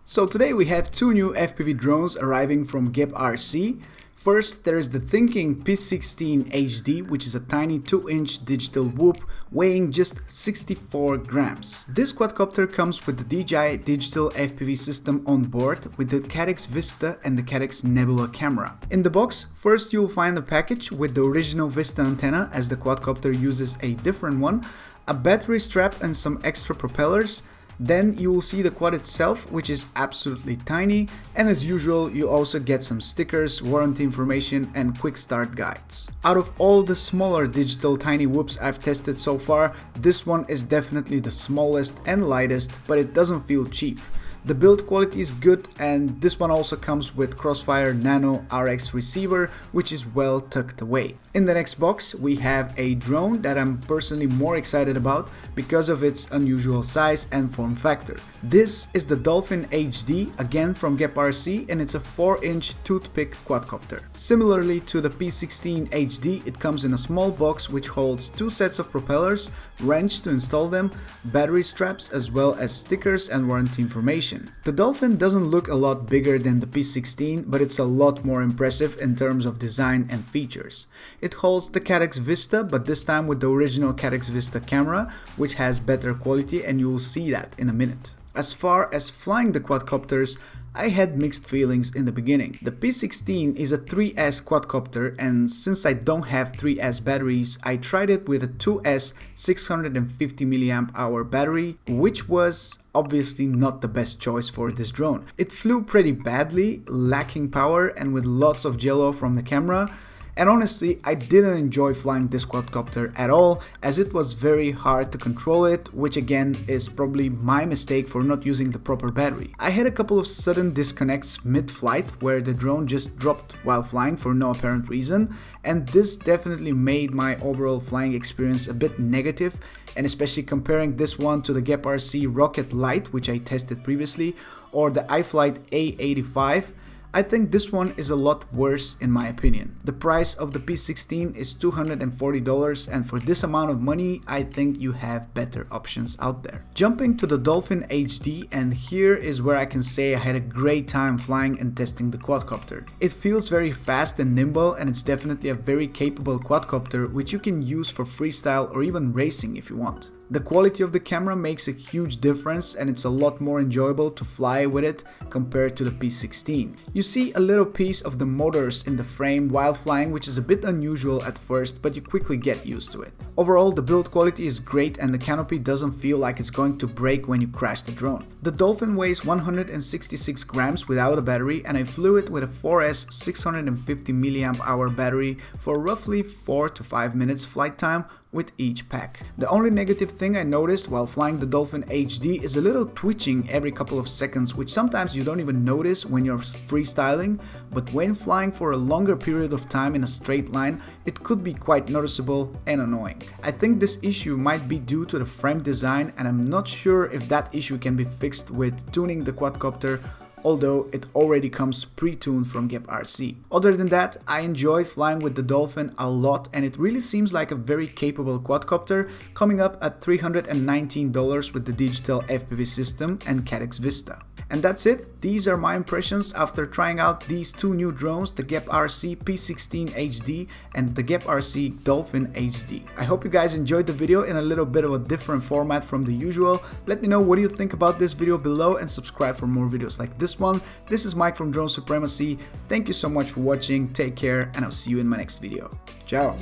So today we have two new FPV drones arriving from Gep RC. First, there is the Thinking P16 HD, which is a tiny 2-inch digital whoop weighing just 64 grams. This quadcopter comes with the DJI digital FPV system on board with the Caddx Vista and the Caddx Nebula camera. In the box, first you'll find a package with the original Vista antenna, as the quadcopter uses a different one, a battery strap and some extra propellers. Then you will see the quad itself, which is absolutely tiny, and as usual you also get some stickers, warranty information and quick start guides. Out of all the smaller digital tiny whoops I've tested so far, this one is definitely the smallest and lightest, but it doesn't feel cheap. The build quality is good, and this one also comes with Crossfire Nano RX receiver, which is well tucked away. In the next box we have a drone that I'm personally more excited about because of its unusual size and form factor. This is the Dolphin HD, again from Gep RC, and it's a 4-inch toothpick quadcopter. Similarly to the P16 HD, it comes in a small box which holds 2 sets of propellers, wrench to install them, battery straps, as well as stickers and warranty information. The Dolphin doesn't look a lot bigger than the P16, but it's a lot more impressive in terms of design and features. It holds the Caddx Vista, but this time with the original Caddx Vista camera, which has better quality, and you will see that in a minute. As far as flying the quadcopters, I had mixed feelings in the beginning. The P16 is a 3S quadcopter, and since I don't have 3S batteries, I tried it with a 2S 650 mAh battery, which was obviously not the best choice for this drone. It flew pretty badly, lacking power and with lots of jello from the camera. And honestly, I didn't enjoy flying this quadcopter at all, as it was very hard to control it, which again is probably my mistake for not using the proper battery. I had a couple of sudden disconnects mid-flight where the drone just dropped while flying for no apparent reason, and this definitely made my overall flying experience a bit negative, and especially comparing this one to the Gep RC Rocket Lite, which I tested previously, or the iFlight A85. I think this one is a lot worse in my opinion. The price of the P16 is $240, and for this amount of money I think you have better options out there. Jumping to the Dolphin HD, and here is where I can say I had a great time flying and testing the quadcopter. It feels very fast and nimble, and it's definitely a very capable quadcopter which you can use for freestyle or even racing if you want. The quality of the camera makes a huge difference, and it's a lot more enjoyable to fly with it compared to the P16. You see a little piece of the motors in the frame while flying, which is a bit unusual at first, but you quickly get used to it. Overall, the build quality is great, and the canopy doesn't feel like it's going to break when you crash the drone. The Dolphin weighs 166 grams without a battery, and I flew it with a 4S 650 mAh battery for roughly 4 to 5 minutes flight time with each pack. The only negative thing I noticed while flying the Dolphin HD is a little twitching every couple of seconds, which sometimes you don't even notice when you're freestyling, but when flying for a longer period of time in a straight line, it could be quite noticeable and annoying. I think this issue might be due to the frame design, and I'm not sure if that issue can be fixed with tuning the quadcopter, although it already comes pre-tuned from Gep RC. Other than that, I enjoyed flying with the Dolphin a lot, and it really seems like a very capable quadcopter, coming up at $319 with the digital FPV system and Caddx Vista. And that's it. These are my impressions after trying out these two new drones, the Gep RC P16 HD and the Gep RC Dolphin HD. I hope you guys enjoyed the video in a little bit of a different format from the usual. Let me know what you think about this video below, and subscribe for more videos like this one. This is Mike from Drone Supremacy. Thank you so much for watching, take care, and I'll see you in my next video. Ciao!